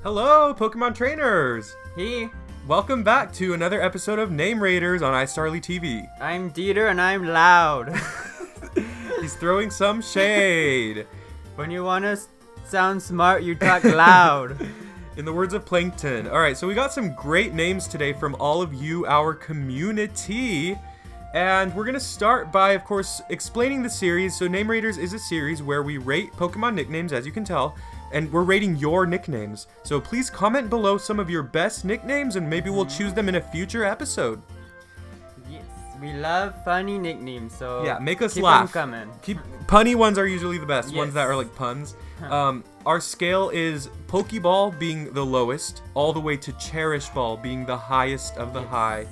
Hello, Pokemon trainers! Hey, Welcome back to another episode of Name Raiders on iStarly TV. I'm Deiter and I'm loud. He's throwing some shade. When you want to sound smart, you talk loud. In the words of Plankton. Alright, so we got some great names today from all of you, our community. And we're going to start by, of course, explaining the series. So Name Raiders is a series where we rate Pokemon nicknames, as you can tell. And we're rating your nicknames. So please comment below some of your best nicknames and maybe we'll choose them in a future episode. Yes, we love funny nicknames, so yeah, make us keep laugh. them coming. Punny ones are usually the best, Yes. ones that are like puns. Our scale is Pokeball being the lowest, all the way to Cherish Ball being the highest of the high.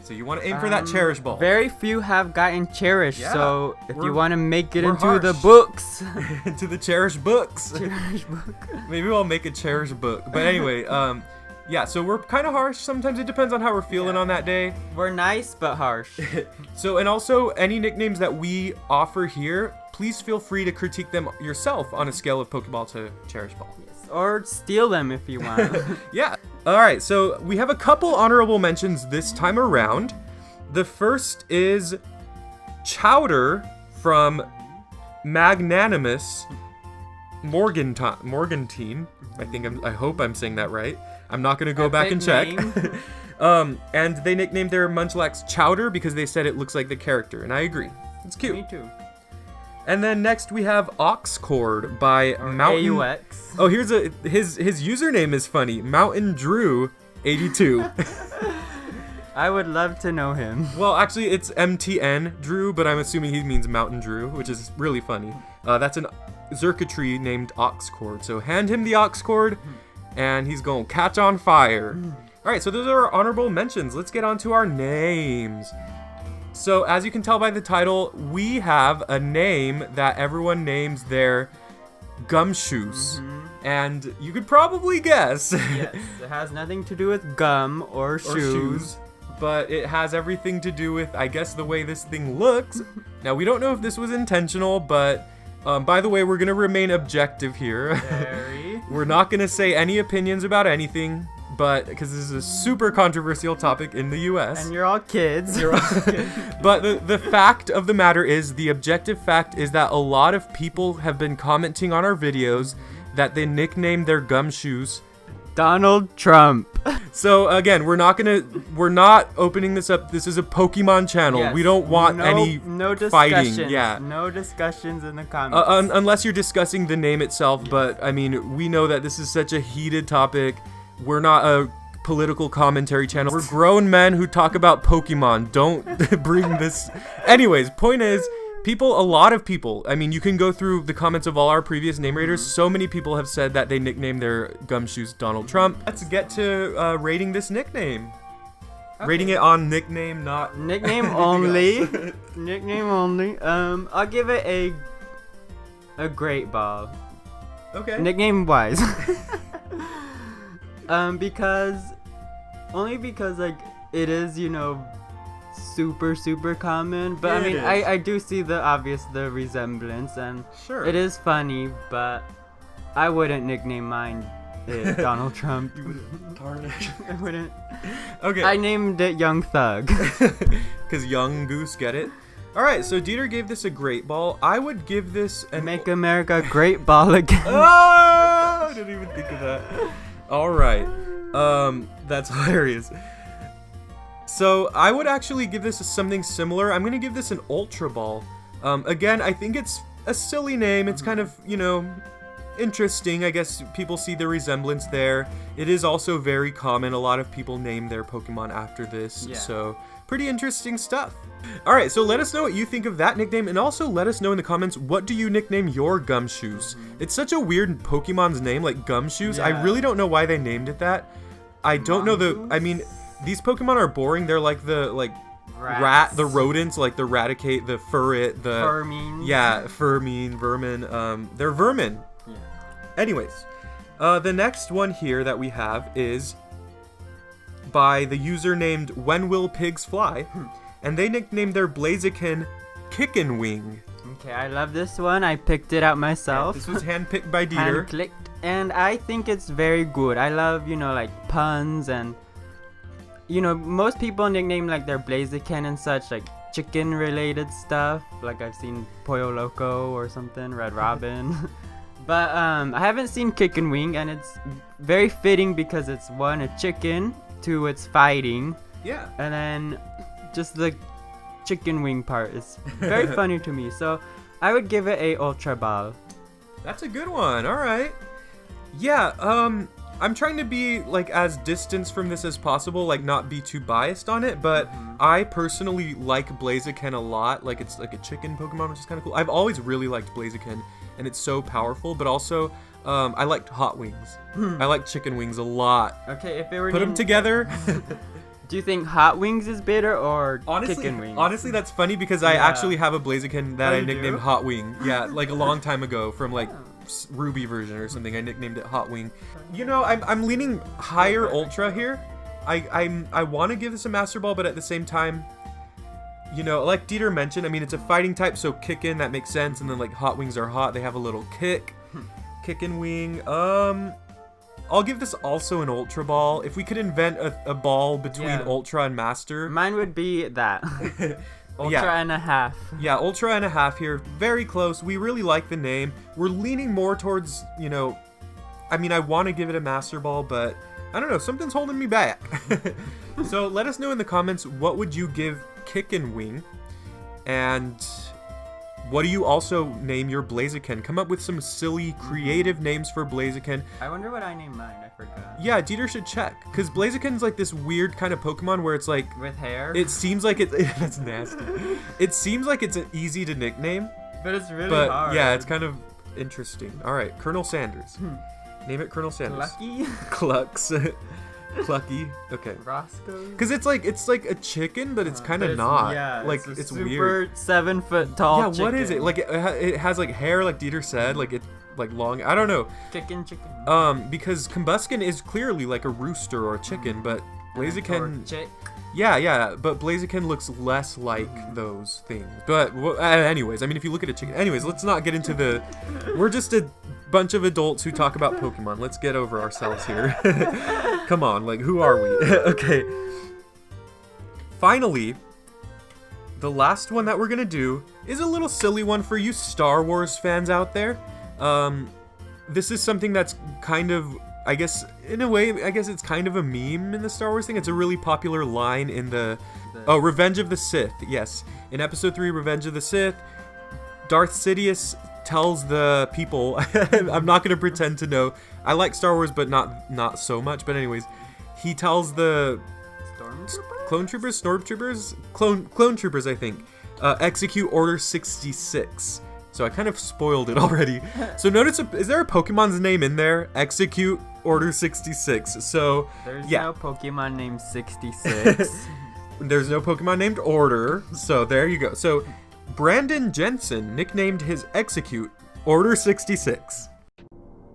So you want to aim for that Cherish Ball. Very few have gotten Cherish, Yeah, so if you want to make it we're into the harsh. books. Into the Cherish books. Cherish book. Maybe I'll make a Cherish book. But anyway, yeah, so we're kind of harsh. Sometimes it depends on how we're feeling on that day. We're nice but harsh. So, and also any nicknames that we offer here, please feel free to critique them yourself on a scale of Pokeball to Cherish Ball. Yes, or steal them if you want. Yeah. All right, so we have a couple honorable mentions this time around. The first is Chowder from Magnanimous Morgantine. I hope I'm saying that right. I'm not going to go back and check. And they nicknamed their Munchlax Chowder because they said it looks like the character, and I agree. It's cute. Me too. And then next we have Oxcord by Mountain. AUX. Oh, here's his username is funny. Mountain Drew 82. I would love to know him. Well, actually it's MTN Drew, but I'm assuming he means Mountain Drew, which is really funny. That's an Xurkitree named Oxcord. So hand him the Oxcord and he's going to catch on fire. All right, so those are our honorable mentions. Let's get on to our names. So as you can tell by the title, we have a name that everyone names their Gumshoos. And you could probably guess. Yes, it has nothing to do with gum or shoes. But it has everything to do with, I guess, the way this thing looks. Now, we don't know if this was intentional, but by the way, we're going to remain objective here. Very. We're not going to say any opinions about anything. But because this is a super controversial topic in the US. And you're all kids. But the fact of the matter is, the objective fact is that a lot of people have been commenting on our videos that they nicknamed their Gumshoos Donald Trump. So again, we're not opening this up. This is a Pokemon channel. Yes. We don't want any fighting. Yeah. No discussions in the comments. Unless you're discussing the name itself. But I mean, we know that this is such a heated topic. We're not a political commentary channel. We're grown men who talk about Pokemon. Don't bring this. Anyways, point is, a lot of people, I mean, you can go through the comments of all our previous Name Raiders. So many people have said that they nicknamed their Gumshoos Donald Trump. Let's get to rating this nickname. Okay. Rating it on nickname, not nickname only. Nickname only. I'll give it a great ball. Okay. Nickname wise. because like it is, super common, but Yeah, I mean I do see the resemblance, and Sure. it is funny, but I wouldn't nickname mine Donald Trump. You wouldn't. Darn it. I wouldn't. Okay. I named it Young Thug. Because Young Goose, get it? Alright, so Dieter gave this a great ball. I would give this an... Make America great ball again. Oh! I didn't even think of that. Alright. That's hilarious. So, I would actually give this something similar. I'm going to give this an Ultra Ball. Again, I think it's a silly name. It's kind of, interesting. I guess people see the resemblance there. It is also very common. A lot of people name their Pokemon after this. Yeah. So, pretty interesting stuff. Alright, so let us know what you think of that nickname, and also let us know in the comments, what do you nickname your Gumshoos? It's such a weird Pokemon's name, like Gumshoos. I Yeah. really don't know why they named it that. I don't know these Pokemon are boring. They're like the Rats. the rodents, like the Raticate, the Furret, the Furmines. Yeah, Furmine, Vermin. They're vermin. Yeah. Anyways, the next one here that we have is by the user named When Will Pigs Fly, and they nicknamed their Blaziken Kickin' Wing. Okay, I love this one. I picked it out myself. This was handpicked by Dieter. Hand-clicked. And I think it's very good. I love, like puns and, most people nickname like their Blaziken and such, like chicken related stuff. Like I've seen Pollo Loco or something, Red Robin. But I haven't seen Kick and Wing, and it's very fitting because it's one, a chicken, two, it's fighting. Yeah. And then just the chicken wing part is very funny to me. So I would give it a Ultra Ball. That's a good one. All right. Yeah, I'm trying to be like as distanced from this as possible, like not be too biased on it, but I personally like Blaziken a lot. Like it's like a chicken Pokemon, which is kind of cool. I've always really liked Blaziken, and it's so powerful, but also I liked Hot Wings. I like chicken wings a lot. Okay, if it were Put them together. Do you think Hot Wings is better or Chicken Wings? Honestly, that's funny because I actually have a Blaziken that I nicknamed do? Hot Wing. Yeah, like a long time ago from like Ruby version or something. I nicknamed it Hot Wing. I'm leaning higher Ultra here. I want to give this a Master Ball, but at the same time, like Deiter mentioned, I mean, it's a fighting type, so Kickin', that makes sense. And then like Hot Wings are hot. They have a little kick. Kickin' Wing. I'll give this also an Ultra Ball. If we could invent a ball between Ultra and Master. Mine would be that. Ultra and a half. Yeah, Ultra and a half here. Very close. We really like the name. We're leaning more towards, I mean, I want to give it a Master Ball, but I don't know. Something's holding me back. So let us know in the comments, what would you give Kickin' Wing? And what do you also name your Blaziken? Come up with some silly, creative names for Blaziken. I wonder what I named mine. I forgot. Yeah, Deiter should check. Because Blaziken's like this weird kind of Pokemon where it's like... With hair? It seems like it... That's nasty. It seems like it's easy to nickname. But it's really hard. Yeah, it's kind of interesting. All right, Colonel Sanders. Name it Colonel Sanders. Clucky? Clucks. Clucky. Okay. Roscoe? Because it's like a chicken, but it's kind of not. Yeah, like it's weird. 7 foot tall. Yeah, chicken. what is it? Like it has like hair, like Deiter said. Like it's like long. I don't know. Chicken. Because Combuskin is clearly like a rooster or a chicken, but Blaziken. Chick. Yeah, but Blaziken looks less like those things. But anyways, I mean, if you look at a chicken. Anyways, let's not get into the. We're just a bunch of adults who talk about Pokemon. Let's get over ourselves here. Come on, like, who are we? Okay. Finally, the last one that we're gonna do is a little silly one for you Star Wars fans out there. This is something that's kind of, I guess, in a way, I guess it's kind of a meme in the Star Wars thing. It's a really popular line in Revenge of the Sith. Yes, in Episode 3, Revenge of the Sith, Darth Sidious tells the people, I'm not gonna pretend to know. I like Star Wars, but not so much. But anyways, he tells the clone troopers, clone troopers, I think, execute Order 66. So I kind of spoiled it already. So notice, is there a Pokemon's name in there? Execute Order 66. So there's no Pokemon named 66. There's no Pokemon named Order. So there you go. So Brandon Jensen nicknamed his Execute Order 66.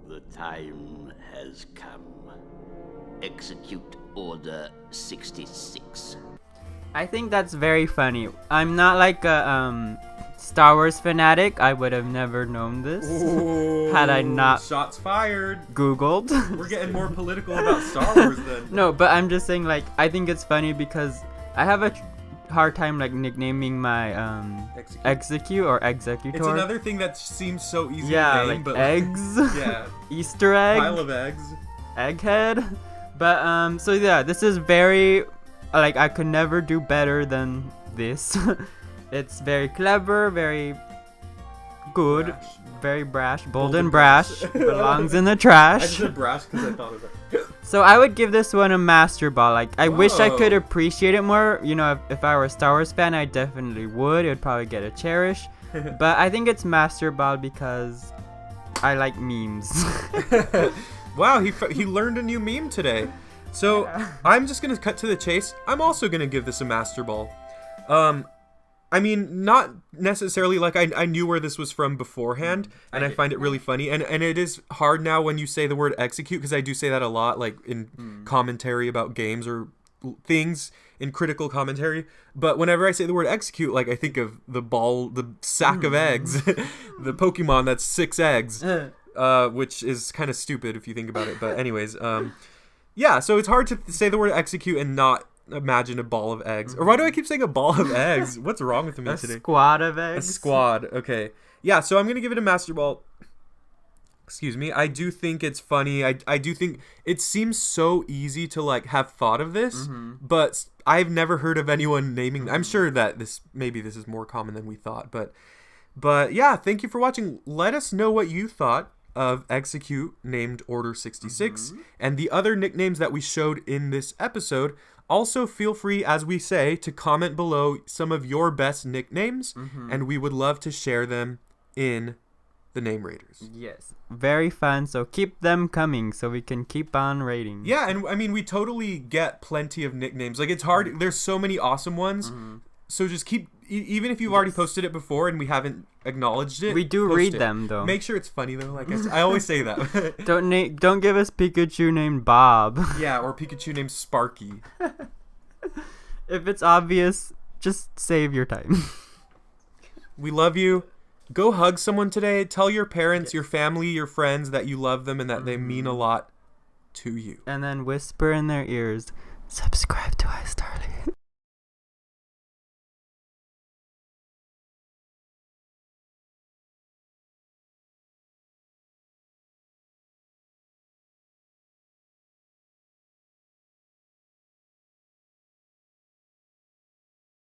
The time has come. Execute Order 66. I think that's very funny. I'm not like a Star Wars fanatic. I would have never known this. Ooh, had I not shots fired. Googled. We're getting more political about Star Wars then. No, but I'm just saying, like, I think it's funny because I have a hard time like nicknaming my Execute or Exegcutor. It's another thing that seems so easy to name, like but eggs. Yeah. Easter egg. Pile of eggs. Egghead. But so yeah, this is very like I could never do better than this. It's very clever, very good, Brash. very brash, bold and brash. Belongs in the trash. I just said brash because I thought of it. So I would give this one a Master Ball. Like, I wish I could appreciate it more. If I were a Star Wars fan, I definitely would. It would probably get a Cherish. But I think it's Master Ball because I like memes. Wow, he learned a new meme today. So I'm just going to cut to the chase. I'm also going to give this a Master Ball. I mean, not necessarily like I knew where this was from beforehand, and I find it really funny. And it is hard now when you say the word execute, because I do say that a lot, like in commentary about games or things in critical commentary. But whenever I say the word execute, like I think of the sack of eggs, the Pokemon that's 6 eggs. which is kind of stupid if you think about it. But anyways, yeah. So it's hard to say the word execute and not imagine a ball of eggs. Or why do I keep saying a ball of eggs? What's wrong with me today? A squad of eggs. A squad. Okay. Yeah. So I'm gonna give it a Master Ball. Excuse me. I do think it's funny. I do think it seems so easy to like have thought of this, but I've never heard of anyone naming. I'm sure that this is more common than we thought, but yeah. Thank you for watching. Let us know what you thought of Exeggcute named Order 66 and the other nicknames that we showed in this episode. Also, feel free, as we say, to comment below some of your best nicknames, and we would love to share them in the Name Raiders. Yes. Very fun, so keep them coming so we can keep on rating. Yeah, and I mean, we totally get plenty of nicknames. Like, it's hard. There's so many awesome ones. So just keep, even if you've already posted it before and we haven't acknowledged it. We do read them, though. Make sure it's funny, though. Like I always say that. Don't give us Pikachu named Bob. Yeah, or Pikachu named Sparky. If it's obvious, just save your time. We love you. Go hug someone today. Tell your parents, your family, your friends that you love them and that they mean a lot to you. And then whisper in their ears, subscribe to iStarly.